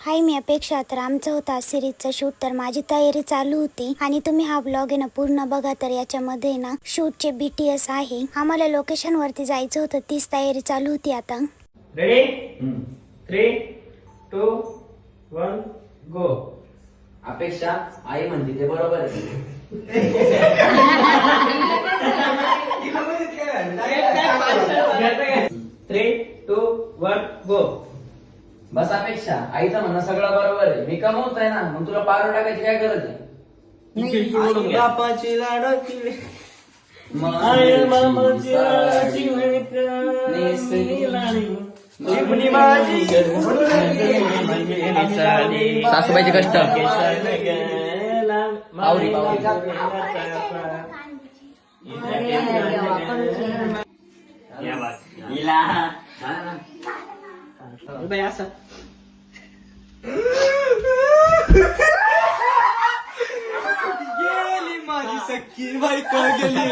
हाय, मी अपेक्षा. तर आमचं होता सिरीजचा शूट, तर माझी तयारी चालू होती आणि तुम्ही हा ब्लॉग आहे ना पूर्ण बघा. तर याच्यामध्ये ना शूटचे BTS आहे. आम्हाला लोकेशन वरती जायचं होतं, तीच तयारी चालू होती आता. रेडी 3, 2, 1 गो. अपेक्षा आई म्हणते ते बरोबर आहे. 3, 2, 1 गो. बस अपेक्षा आईचं म्हणणं सगळं बरोबर आहे. मी कमवतोय ना, मग तुला पारो टाकायची काय गरज आहे? बापाची लाडाची मग मामाची लाडाची चिमणी माझी सासूबाईचे कष्ट. पावरी असं गेली माझी सख्खी बायको गेली.